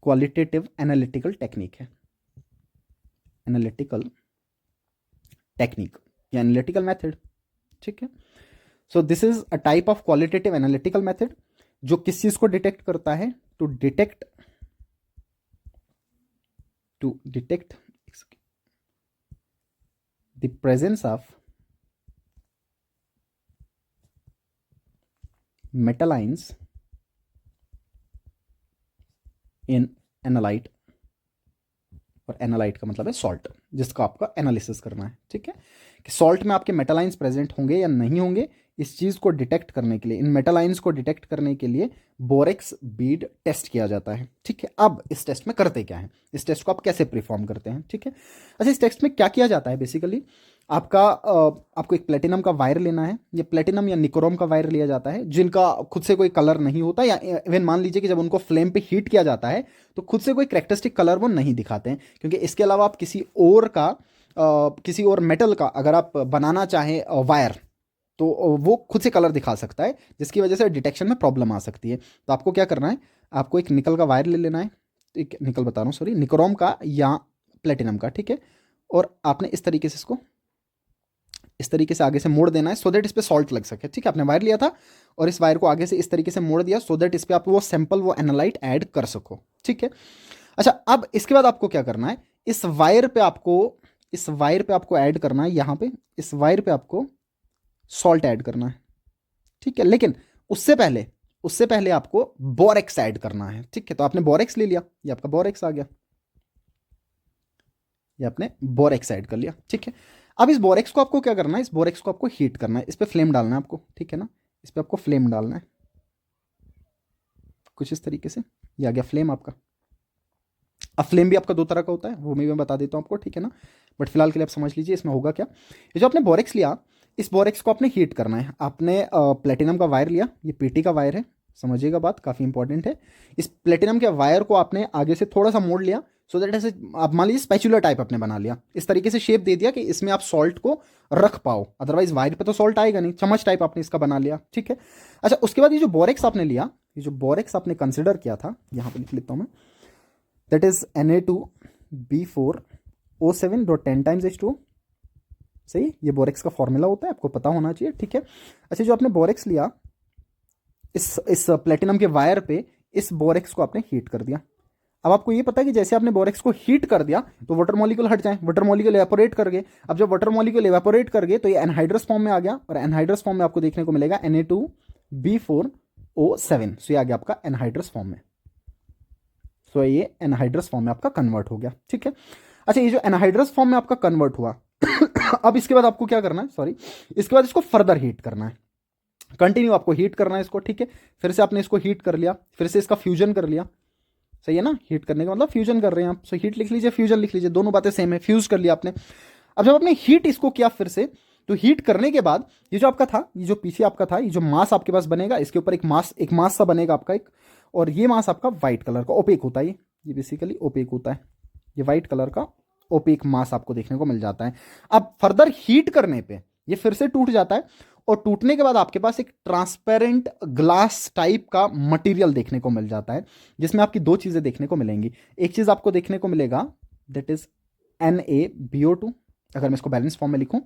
Qualitative analytical technique है, analytical technique या analytical method, ठीक है। So this is a type of qualitative analytical method जो किस चीज को डिटेक्ट करता है, to detect the presence of metal ions in analyte, और एनालाइट का मतलब है सॉल्ट, जिसका आपका एनालिसिस करना है, ठीक है, कि सॉल्ट में आपके मेटल आयंस प्रेजेंट होंगे या नहीं होंगे। इस चीज को डिटेक्ट करने के लिए, इन मेटल आयंस को डिटेक्ट करने के लिए बोरेक्स बीड टेस्ट किया जाता है, ठीक है। अब इस टेस्ट में करते क्या है, इस टेस्ट को आप कैसे परफॉर्म करते हैं, ठीक है। अच्छा, इस टेस्ट में क्या किया जाता है, बेसिकली आपको एक प्लेटिनम का वायर लेना है, ये प्लेटिनम या निक्रोम का वायर लिया जाता है, जिनका खुद से कोई कलर नहीं होता, या इवन मान लीजिए कि जब उनको फ्लेम पे हीट किया जाता है तो खुद से कोई कैरेक्टरिस्टिक कलर वो नहीं दिखाते हैं, क्योंकि इसके अलावा आप किसी और मेटल का अगर आप बनाना चाहें वायर, तो वो खुद से कलर दिखा सकता है, जिसकी वजह से डिटेक्शन में प्रॉब्लम आ सकती है। तो आपको क्या करना है, आपको एक निकल का वायर ले लेना है, एक निकल बता रहा हूँ, सॉरी, निक्रोम का या प्लेटिनम का, ठीक है। और आपने इस तरीके से इसको इस तरीके से आगे से मोड़ देना है, सो दैट इस पे सॉल्ट लग सके, ठीक है। आपने वायर लिया था और इस वायर को आगे से इस तरीके से मोड़ दिया, सो दैट इस पे आप वो सैंपल, वो एनालाइट ऐड कर सको, ठीक है। अच्छा, अब इसके बाद आपको क्या करना है, इस वायर पे आपको ऐड करना है, यहां पे इस वायर पे आपको सॉल्ट ऐड करना है, ठीक है। लेकिन उससे पहले आपको बोरेक्स ऐड करना है, ठीक है। तो आपने बोरेक्स ले लिया, ये आपका बोरेक्स आ गया, ये आपने बोरेक्स ऐड कर लिया, ठीक है। अब इस बोरेक्स को आपको क्या करना है, इस बोरेक्स को आपको हीट करना है, इस पे फ्लेम डालना है आपको, ठीक है ना, इस पे आपको फ्लेम डालना है कुछ इस तरीके से, ये आ गया फ्लेम आपका। अब फ्लेम भी आपका दो तरह का होता है, वो मैं बता देता हूँ आपको, ठीक है ना, बट फिलहाल के लिए आप समझ लीजिए इसमें होगा क्या। ये जो आपने बोरेक्स लिया, इस बोरेक्स को आपने हीट करना है। आपने प्लेटिनम का वायर लिया, ये पीटी का वायर है, समझिएगा बात काफ़ी इंपॉर्टेंट है। इस प्लेटिनम के वायर को आपने आगे से थोड़ा सा मोड़ लिया, सो दैट ऐसे आप मान लीजिए स्पैचुलर टाइप आपने बना लिया, इस तरीके से शेप दे दिया कि इसमें आप सॉल्ट को रख पाओ, अदरवाइज वायर पे तो सॉल्ट आएगा नहीं, चम्मच टाइप आपने इसका बना लिया, ठीक है। अच्छा, उसके बाद ये जो बोरेक्स आपने लिया, ये जो बोरेक्स आपने कंसिडर किया था, यहाँ पे लिख लेता हूँ मैं, that is Na2B4O7.10 times H2O, सही, ये बोरेक्स का फॉर्मूला होता है, आपको पता होना चाहिए, ठीक है। अच्छा, जो आपने बोरेक्स लिया, इस प्लेटिनम के वायर पे इस बोरेक्स को आपने हीट कर दिया। अब आपको ये पता है कि जैसे आपने बोरेक्स को हीट कर दिया तो वाटर मॉलिक्यूल हट जाए, वाटर मॉलिक्यूल एवापोरेट कर गए। अब जब वाटर मॉलिक्यूल एवापोरेट कर गए तो ये एनहाइड्रस फॉर्म में आ गया, और एनहाइड्रस फॉर्म में आपको देखने को मिलेगा Na2B4O7, सो ये आ गया आपका एनहाइड्रस फॉर्म में, सो ये एनहाइड्रस फॉर्म में आपका कन्वर्ट हो गया, ठीक है। अच्छा, ये जो एनहाइड्रस फॉर्म में आपका कन्वर्ट हुआ अब इसके बाद आपको क्या करना है, सॉरी, इसके बाद इसको फर्दर हीट करना है, कंटिन्यू आपको हीट करना है इसको, ठीक है। फिर से आपने इसको हीट कर लिया, फिर से इसका फ्यूजन कर लिया, सही है ना, हीट करने का मतलब फ्यूजन कर रहे हैं आप, सो हीट लिख लीजिए, फ्यूजन लिख लीजिए, दोनों बातें सेम है, फ्यूज कर लिया आपने। अब जब आपने हीट इसको किया फिर से, तो हीट करने के बाद ये जो आपका था, ये जो पीछे आपका था, ये जो मास आपके पास बनेगा, इसके ऊपर एक मास सा बनेगा आपका एक, और ये मास आपका व्हाइट कलर का ओपेक होता है, ये बेसिकली ओपेक होता है, ये व्हाइट कलर का ओपेक मास आपको देखने को मिल जाता है। अब फर्दर हीट करने पे ये फिर से टूट जाता है, और टूटने के बाद आपके पास एक ट्रांसपेरेंट ग्लास टाइप का मटेरियल देखने को मिल जाता है, जिसमें आपकी दो चीजें देखने को मिलेंगी। एक चीज आपको देखने को मिलेगा, दैट इज NaBO2, अगर मैं इसको बैलेंस फॉर्म में लिखूं,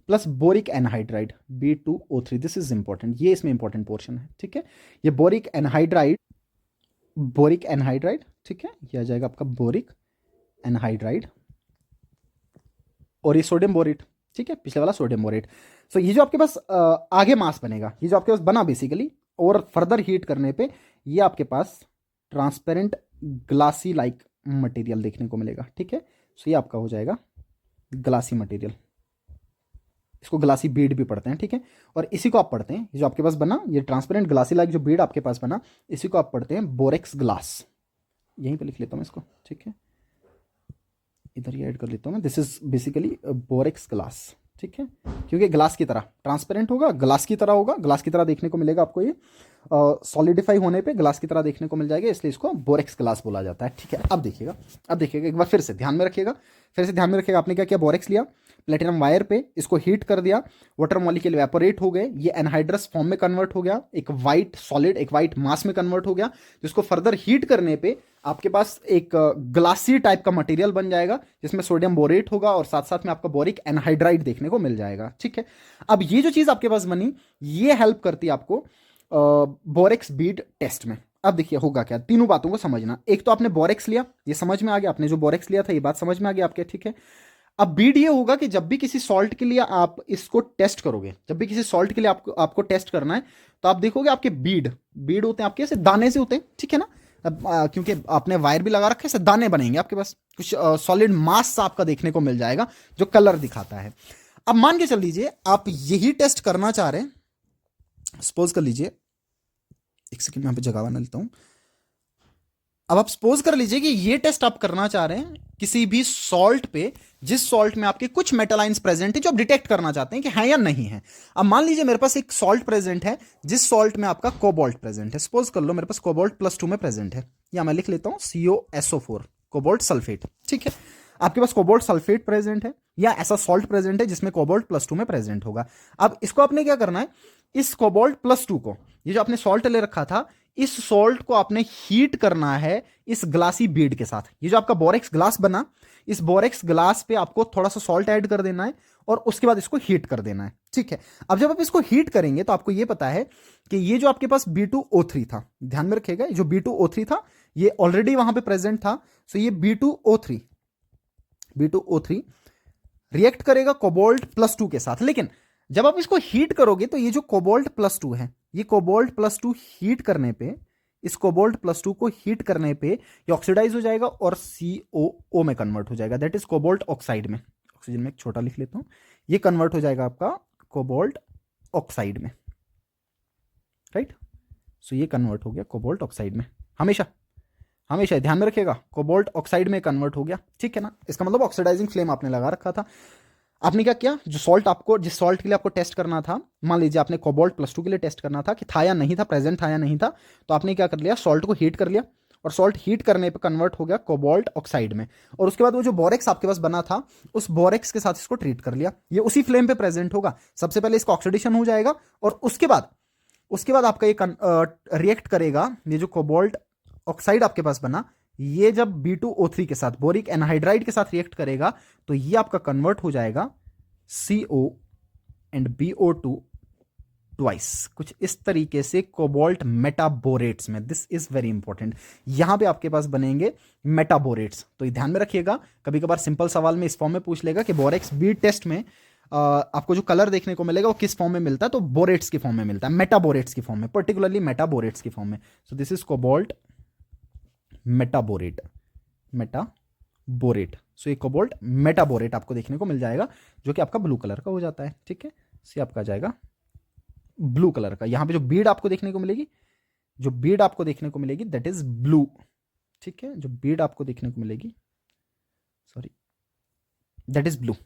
plus boric anhydride B2O3, this is important, ये इसमें इंपॉर्टेंट पोर्शन है, ठीक है। ये बोरिक एनहाइड्राइड, ठीक है, ये आ जाएगा आपका बोरिक एनहाइड्राइड, और ये सोडियम बोरेट, ठीक है, पिछले वाला सोडियम बोरेट। सो ये जो आपके पास आगे मास बनेगा, ये जो आपके पास बना बेसिकली, और फर्दर हीट करने पे ये आपके पास ट्रांसपेरेंट ग्लासी लाइक मटेरियल देखने को मिलेगा, ठीक है। सो ये आपका हो जाएगा ग्लासी मटेरियल, इसको ग्लासी बीड भी पढ़ते हैं, ठीक है। और इसी को आप पढ़ते हैं, ये जो आपके पास बना, ये ट्रांसपेरेंट ग्लासी लाइक जो बीड आपके पास बना, इसी को आप पढ़ते हैं बोरेक्स ग्लास, यहीं पे लिख लेता हूँ इसको, ठीक है, इधर ही ऐड कर लेता हूँ मैं, this is basically borax glass, ठीक है, क्योंकि ग्लास की तरह ट्रांसपेरेंट होगा, ग्लास की तरह होगा, ग्लास की तरह देखने को मिलेगा आपको, ये सॉलिडिफाई होने पे ग्लास की तरह देखने को मिल जाएगा, इसलिए इसको बोरेक्स ग्लास बोला जाता है, ठीक है। अब देखिएगा एक बार फिर से ध्यान में रखिएगा, आपने क्या किया, बोरेक्स लिया, प्लेटिनम वायर पे इसको हीट कर दिया, वाटर मॉलिक्यूल इवेपोरेट हो गए, ये एनहाइड्रस फॉर्म में कन्वर्ट हो गया, एक वाइट सॉलिड, एक वाइट मास में कन्वर्ट हो गया, जिसको फर्दर हीट करने पे आपके पास एक ग्लासी टाइप का मटेरियल बन जाएगा जिसमें सोडियम बोरेट होगा और साथ साथ में आपका बोरिक एनहाइड्राइड देखने को मिल जाएगा। ठीक है, अब ये जो चीज आपके पास बनी ये हेल्प करती है आपको बोरेक्स बीड टेस्ट में। अब देखिए होगा क्या, तीनों बातों को समझना। एक तो आपने बोरेक्स लिया, ये समझ में आ गया, आपने जो बोरेक्स लिया था ये बात समझ में आ गई आपके। ठीक है, अब बीड ये होगा कि जब भी किसी सॉल्ट के लिए आप इसको टेस्ट करोगे, जब भी किसी सॉल्ट के लिए आपको टेस्ट करना है तो आप देखोगे आपके बीड बीड होते हैं आपके ऐसे दाने से होते हैं। ठीक है ना, अब क्योंकि आपने वायर भी लगा रखा है, ऐसे दाने बनेंगे आपके पास, कुछ सॉलिड मास आपका देखने को मिल जाएगा जो कलर दिखाता है। अब मान के चल लीजिए आप यही टेस्ट करना चाह रहे हैं, सपोज कर लीजिए, एक सेकंड में यहां पे जगह बना लेता हूं। अब आप सपोज कर लीजिए कि ये टेस्ट आप करना चाह रहे हैं किसी भी सॉल्ट पे, जिस सॉल्ट में आपके कुछ मेटालाइंस प्रेजेंट है जो आप डिटेक्ट करना चाहते हैं कि है या नहीं है। अब मान लीजिए मेरे पास एक सॉल्ट प्रेजेंट है जिस सॉल्ट में आपका कोबाल्ट प्रेजेंट है। सपोज कर लो मेरे पास कोबाल्ट +2 में प्रेजेंट है, या मैं लिख लेता हूं COSO4, कोबाल्ट सल्फेट। ठीक है, आपके पास कोबाल्ट सल्फेट प्रेजेंट है या ऐसा सॉल्ट प्रेजेंट है जिसमें कोबाल्ट +2 में प्रेजेंट होगा। अब इसको आपने क्या करना है, इस कोबाल्ट +2 को, ये जो आपने सॉल्ट ले रखा था, इस सॉल्ट को आपने हीट करना है इस ग्लासी बीड के साथ। ये जो आपका बोरेक्स ग्लास बना, इस बोरेक्स ग्लास पे आपको थोड़ा सा सॉल्ट ऐड कर देना है और उसके बाद इसको हीट कर देना है। ठीक है, अब जब आप इसको हीट करेंगे तो आपको ये पता है कि ये जो आपके पास B2O3 था, ध्यान में रखिएगा, जो B2O3 था ये ऑलरेडी वहां पे प्रेजेंट था। सो ये B2O3 रिएक्ट करेगा कोबाल्ट +2 के साथ। लेकिन जब आप इसको हीट करोगे तो ये जो कोबाल्ट +2 है, ये कोबाल्ट +2 हीट करने पे, इस कोबाल्ट +2 को हीट करने पे ये ऑक्सीडाइज हो जाएगा और COO में कन्वर्ट हो जाएगा, दैट इज कोबाल्ट ऑक्साइड में। ऑक्सीजन में एक छोटा लिख लेता हूं, ये कन्वर्ट हो जाएगा आपका कोबाल्ट ऑक्साइड में। राइट, सो ये कन्वर्ट हो गया कोबाल्ट ऑक्साइड में। हमेशा हमेशा ध्यान में रखिएगा, कोबाल्ट ऑक्साइड में कन्वर्ट हो गया। ठीक है ना, इसका मतलब ऑक्सीडाइजिंग फ्लेम आपने लगा रखा था। आपने क्या किया, जो सॉल्ट आपको, जिस सॉल्ट के लिए आपको टेस्ट करना था, मान लीजिए आपने कोबाल्ट +2 के लिए टेस्ट करना था कि था या नहीं था, प्रेजेंट था या नहीं था, तो आपने क्या कर लिया, सॉल्ट को हीट कर लिया और सॉल्ट हीट करने पे कन्वर्ट हो गया कोबाल्ट ऑक्साइड में। और उसके बाद वो जो बोरेक्स आपके पास बना था, उस बोरेक्स के साथ इसको ट्रीट कर लिया। ये उसी फ्लेम पे प्रेजेंट होगा। सबसे पहले इसका ऑक्सीडेशन हो जाएगा और उसके बाद आपका ये रिएक्ट करेगा, ये जो कोबाल्ट ऑक्साइड आपके पास बना, ये जब B2O3 के साथ, बोरिक एनहाइड्राइड के साथ रिएक्ट करेगा तो ये आपका कन्वर्ट हो जाएगा CO एंड BO2 ट्वाइस, कुछ इस तरीके से कोबाल्ट मेटाबोरेट्स में। दिस इज वेरी इंपॉर्टेंट, यहां पे आपके पास बनेंगे मेटाबोरेट्स। तो ये ध्यान में रखिएगा, कभी कभार सिंपल सवाल में इस फॉर्म में पूछ लेगा कि बोरेक्स बीड टेस्ट में आपको जो कलर देखने को मिलेगा वो किस फॉर्म में मिलता है, तो बोरेट्स की फॉर्म में मिलता है, मेटाबोरेट्स की फॉर्म में, पर्टिकुलरली मेटाबोरेट्स की फॉर्म में। So this is cobalt metaborate, metaborate. So ये कोबाल्ट मेटाबोरेट आपको देखने को मिल जाएगा जो कि आपका ब्लू कलर का हो जाता है। ठीक है, सी आपका आ जाएगा ब्लू कलर का। यहां पे जो बीड आपको देखने को मिलेगी, जो बीड आपको देखने को मिलेगी दैट इज ब्लू। ठीक है, जो बीड आपको देखने को मिलेगी, sorry, that is blue.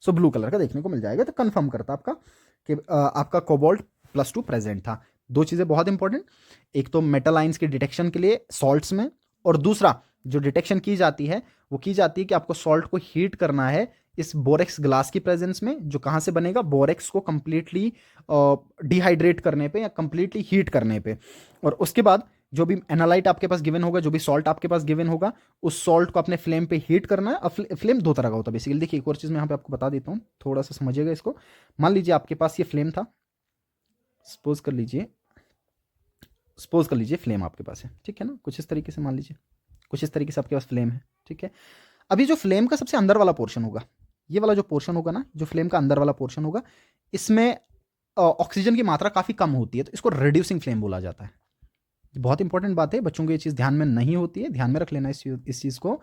So blue colour का देखने को मिल जाएगा। तो कंफर्म करता आपका कि आपका कोबाल्ट +2 प्रेजेंट था। दो चीजें बहुत इंपॉर्टेंट, एक तो मेटल आयंस के डिटेक्शन के लिए सॉल्ट्स में, और दूसरा जो डिटेक्शन की जाती है वो की जाती है कि आपको सॉल्ट को हीट करना है इस बोरेक्स ग्लास की प्रेजेंस में, जो कहां से बनेगा, बोरेक्स को कंप्लीटली डिहाइड्रेट करने पे या कंप्लीटली हीट करने पे। और उसके बाद जो भी एनालाइट आपके पास गिवन होगा, जो भी सॉल्ट आपके पास गिवन होगा, उस सॉल्ट को अपने फ्लेम पे हीट करना है। अब फ्लेम दो तरह का होता है बेसिकली। देखिए एक और चीज मैं यहाँ पे आपको बता देता हूँ, थोड़ा सा समझिएगा इसको। मान लीजिए आपके पास ये फ्लेम था, सपोज कर लीजिए फ्लेम आपके पास है। ठीक है ना, कुछ इस तरीके से, मान लीजिए कुछ इस तरीके से आपके पास फ्लेम है। ठीक है, अभी जो फ्लेम का सबसे अंदर वाला पोर्शन होगा, ये वाला जो पोर्शन होगा ना, जो फ्लेम का अंदर वाला पोर्शन होगा, इसमें ऑक्सीजन की मात्रा काफी कम होती है, तो इसको रिड्यूसिंग फ्लेम बोला जाता है। बहुत इंपॉर्टेंट बात है, बच्चों को ये चीज ध्यान में नहीं होती है, ध्यान में रख लेना इस चीज को,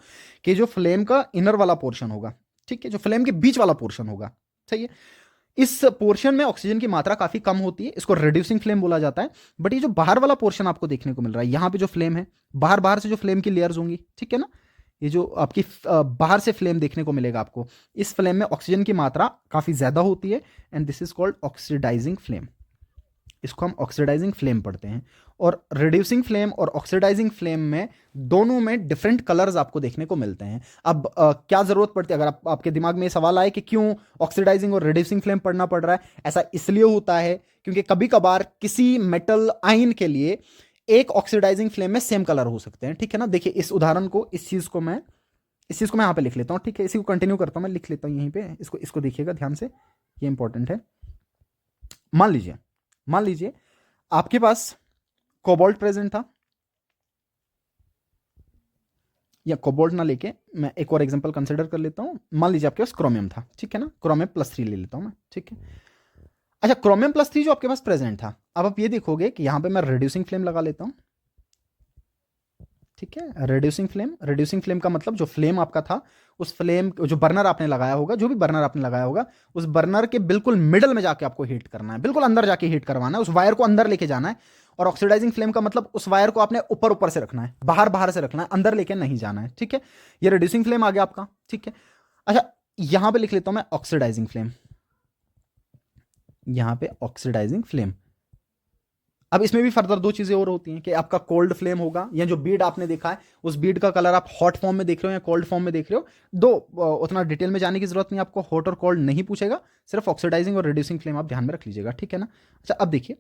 कि जो फ्लेम का इनर वाला पोर्शन होगा, ठीक है, जो फ्लेम के बीच वाला पोर्शन होगा, सही है, इस पोर्शन में ऑक्सीजन की मात्रा काफी कम होती है, इसको रिड्यूसिंग फ्लेम बोला जाता है। बट ये जो बाहर वाला पोर्शन आपको देखने को मिल रहा है, यहां पे जो फ्लेम है, बाहर से जो फ्लेम की लेयर्स होंगी, ठीक है ना, ये जो आपकी बाहर से फ्लेम देखने को मिलेगा आपको, इस फ्लेम में ऑक्सीजन की मात्रा काफी ज्यादा होती है, and this is called oxidising flame. इसको हम ऑक्सीडाइजिंग फ्लेम पढ़ते हैं। और रिड्यूसिंग फ्लेम और ऑक्सीडाइजिंग फ्लेम में दोनों में डिफरेंट कलर्स आपको देखने को मिलते हैं। अब क्या जरूरत पड़ती है, अगर आपके दिमाग में ये सवाल आए कि क्यों ऑक्सीडाइजिंग और रिड्यूसिंग फ्लेम पढ़ना पड़ रहा है, ऐसा इसलिए होता है क्योंकि कभी कभार किसी मेटल आयन के लिए एक ऑक्सीडाइजिंग फ्लेम में सेम कलर हो सकते हैं, ठीक है ना। देखिए इस उदाहरण को, इस चीज को मैं यहाँ पे लिख लेता हूं, ठीक है। इसी को कंटिन्यू करता हूं, मैं लिख लेता हूं यहीं पे, इसको देखिएगा ध्यान से, ये इंपॉर्टेंट है। मान लीजिए आपके पास कोबाल्ट प्रेजेंट था, या कोबाल्ट ना लेके मैं एक और एग्जांपल कंसिडर कर लेता हूं। मान लीजिए आपके पास क्रोमियम था, ठीक है ना, क्रोमियम+3 ले लेता हूं मैं, ठीक है। अच्छा, क्रोमियम+3 जो आपके पास प्रेजेंट था, अब आप ये देखोगे कि यहां पे मैं रिड्यूसिंग फ्लेम लगा लेता हूं, ठीक है। रिड्यूसिंग फ्लेम का मतलब जो फ्लेम आपका था, उस फ्लेम जो बर्नर आपने लगाया होगा, जो भी बर्नर आपने लगाया होगा, उस बर्नर के बिल्कुल मिडल में जाके आपको हीट करना है, बिल्कुल अंदर जाके हीट करवाना है, उस वायर को अंदर लेके जाना है। और ऑक्सीडाइजिंग फ्लेम का मतलब उस वायर को आपने ऊपर ऊपर से रखना है, बाहर बाहर से रखना है, अंदर लेके नहीं जाना है, ठीक है। ये रिड्यूसिंग फ्लेम आ गया आपका, ठीक है। अच्छा, यहां पे लिख लेता हूं मैं ऑक्सीडाइजिंग फ्लेम, यहां पे ऑक्सीडाइजिंग फ्लेम। अब इसमें भी फर्दर दो चीजें और होती हैं कि आपका कोल्ड फ्लेम होगा, या जो बीड आपने देखा है उस बीड का कलर आप हॉट फॉर्म में देख रहे हो या कोल्ड फॉर्म में देख रहे हो। दो उतना डिटेल में जाने की जरूरत नहीं, आपको हॉट और कोल्ड नहीं पूछेगा, सिर्फ ऑक्सीडाइजिंग और रिड्यूसिंग फ्लेम आप ध्यान में रख लीजिएगा, ठीक है ना। अच्छा, अब देखिए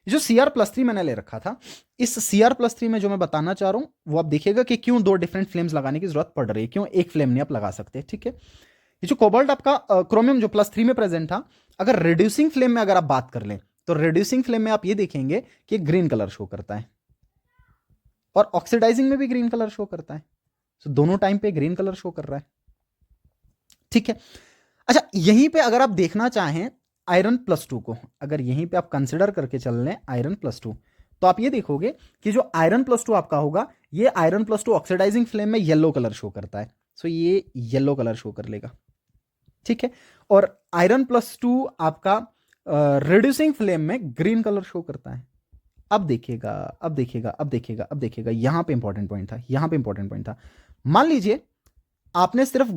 जो CR+3 मैंने ले रखा था, इस CR+3 में जो मैं बताना चाह रहा हूं वो आप देखिएगा कि क्यों दो डिफरेंट फ्लेम्स लगाने की जरूरत पड़ रही है, क्यों एक फ्लेम नहीं आप लगा सकते, ठीक है। ये जो कोबाल्ट आपका क्रोमियम जो +3 में प्रेजेंट था, अगर रिड्यूसिंग फ्लेम में अगर आप बात कर लें, तो रिड्यूसिंग फ्लेम में आप ये देखेंगे कि ग्रीन कलर शो करता है, और ऑक्सीडाइजिंग में भी ग्रीन कलर शो करता है। तो दोनों टाइम पे ग्रीन कलर शो कर रहा है, ठीक है। अच्छा, यहीं पे अगर आप देखना चाहें आयरन+2 को, अगर यहीं पे आप कंसिडर करके चल लें आयरन+2, तो आप ये देखोगे कि जो आयरन+2 आपका होगा, ये आयरन+2 ऑक्सीडाइजिंग फ्लेम में येलो कलर शो करता है, सो ये येलो कलर शो कर लेगा, ठीक है। और आयरन+2 आपका रिड्यूसिंग फ्लेम में ग्रीन कलर शो करता है। अब देखिएगा, यहां पे इंपॉर्टेंट पॉइंट था। मान लीजिए आपने सिर्फ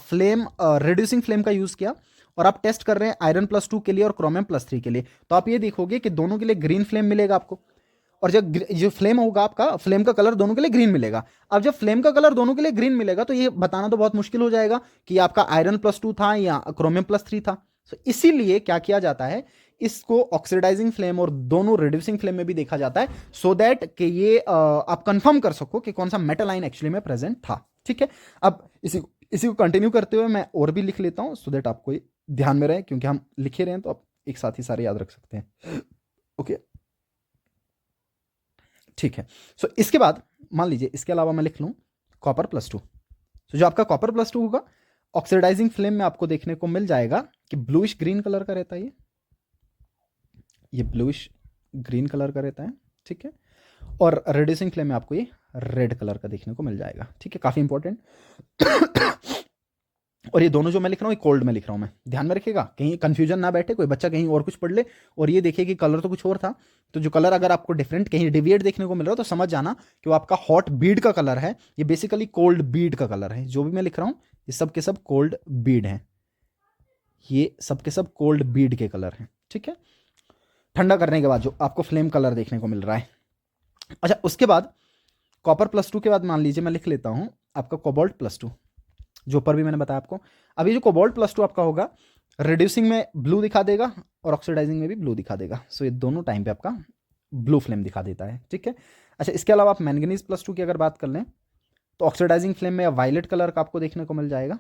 फ्लेम रिड्यूसिंग फ्लेम का यूज किया, और आप टेस्ट कर रहे हैं आयरन+2 के लिए और क्रोमियम+3 के लिए, तो आप ये देखोगे कि दोनों के लिए ग्रीन फ्लेम मिलेगा आपको, और जब जो फ्लेम होगा आपका, फ्लेम का कलर दोनों के लिए ग्रीन मिलेगा। अब जब फ्लेम का कलर दोनों के लिए ग्रीन मिलेगा, तो ये बताना तो बहुत मुश्किल हो जाएगा कि आपका आयरन+2 था या क्रोमियम+3 था। तो इसीलिए क्या किया जाता है, इसको ऑक्सीडाइजिंग फ्लेम और दोनों रिड्यूसिंग फ्लेम में भी देखा जाता है, सो दैट कि ये आप कंफर्म कर सको कि कौन सा मेटल आयन एक्चुअली में प्रेजेंट था, ठीक है। अब इसी को कंटिन्यू करते हुए मैं और भी लिख लेता हूं, सो दैट आपको ध्यान में रहे, क्योंकि हम लिखे रहे हैं तो आप एक साथ ही सारे याद रख सकते हैं, ओके, ठीक है। सो इसके बाद मान लीजिए इसके अलावा मैं लिख लूं कॉपर+2। तो जो आपका कॉपर+2 होगा, ऑक्सीडाइजिंग फ्लेम में आपको देखने को मिल जाएगा कि ब्लूइश ग्रीन कलर का रहता है, ये ब्लूइश ग्रीन कलर का रहता है, ठीक है। और रिड्यूसिंग फ्लेम में आपको ये रेड कलर का देखने को मिल जाएगा, ठीक है, काफी इंपॉर्टेंट। और ये दोनों जो मैं लिख रहा हूँ, ये कोल्ड में लिख रहा हूँ मैं, ध्यान में रखिएगा, कहीं कंफ्यूजन ना बैठे, कोई बच्चा कहीं और कुछ पढ़ ले और ये देखिए कि कलर तो कुछ और था। तो जो कलर अगर आपको डिफरेंट कहीं डिविएट देखने को मिल रहा हो, तो समझ जाना कि वो आपका हॉट बीड का कलर है, ये बेसिकली कोल्ड बीड का कलर है। जो भी मैं लिख रहा हूँ ये सब के सब कोल्ड बीड है, ये सब के सब कोल्ड बीड के कलर हैं, ठीक है। ठंडा करने के बाद जो आपको फ्लेम कलर देखने को मिल रहा है। अच्छा, उसके बाद कॉपर+2 के बाद मान लीजिए मैं लिख लेता हूं आपका कोबाल्ट+2, जो ऊपर भी मैंने बताया आपको। अब ये जो कोबाल्ट+2 आपका होगा, रिड्यूसिंग में ब्लू दिखा देगा और ऑक्सीडाइजिंग में भी ब्लू दिखा देगा, सो ये दोनों टाइम पे आपका ब्लू फ्लेम दिखा देता है, ठीक है। अच्छा, इसके अलावा आप मैंगनीज+2 की अगर बात कर लें, तो ऑक्सीडाइजिंग फ्लेम में वायलेट कलर का आपको देखने को मिल जाएगा,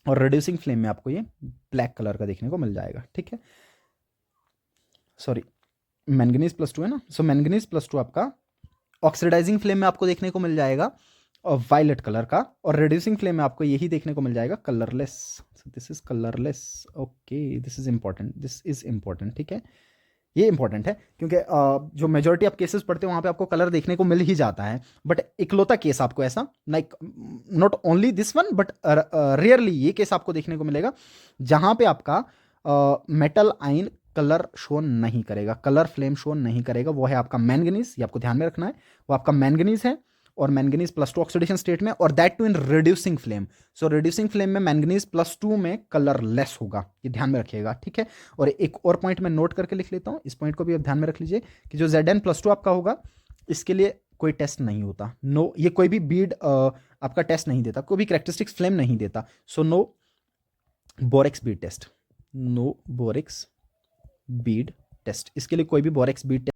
और रिड्यूसिंग फ्लेम में आपको ये ब्लैक कलर का देखने को मिल जाएगा, ठीक है। सॉरी, मैंगनीज+2 है ना, सो मैंगनीज+2 आपका ऑक्सीडाइजिंग फ्लेम में आपको देखने को मिल जाएगा और वायलेट कलर का, और रिड्यूसिंग फ्लेम में आपको यही देखने को मिल जाएगा colourless. This is colourless, okay, this is important, ठीक है। ये इंपॉर्टेंट है क्योंकि जो मेजोरिटी आप केसेस पढ़ते हो वहां पे आपको कलर देखने को मिल ही जाता है, बट इकलौता केस आपको ऐसा, like not only this one but rarely ये केस आपको देखने को मिलेगा जहां पे आपका मेटल आयन कलर शो नहीं करेगा, कलर फ्लेम शो नहीं करेगा, वो है आपका मैंगनीज। ये आपको ध्यान में रखना है, वो आपका मैंगनीज है, और मैंगनीज+2 ऑक्सीडेशन स्टेट में, और that too in reducing flame. So reducing flame में मैंगनीज+2 में कलरलेस होगा, ये ध्यान में रखिएगा, ठीक है। और एक और पॉइंट मैं नोट करके लिख लेता हूं, इस पॉइंट को भी आप ध्यान में रख लीजिए कि जो Zn+2 आपका होगा, इसके लिए कोई टेस्ट नहीं होता, नो, ये कोई भी बीड आपका टेस्ट नहीं देता, कोई भी कैरेक्टरिस्टिक्स फ्लेम नहीं देता, so no borax bead test, no borax bead test, इसके लिए कोई भी बोरेक्स बीड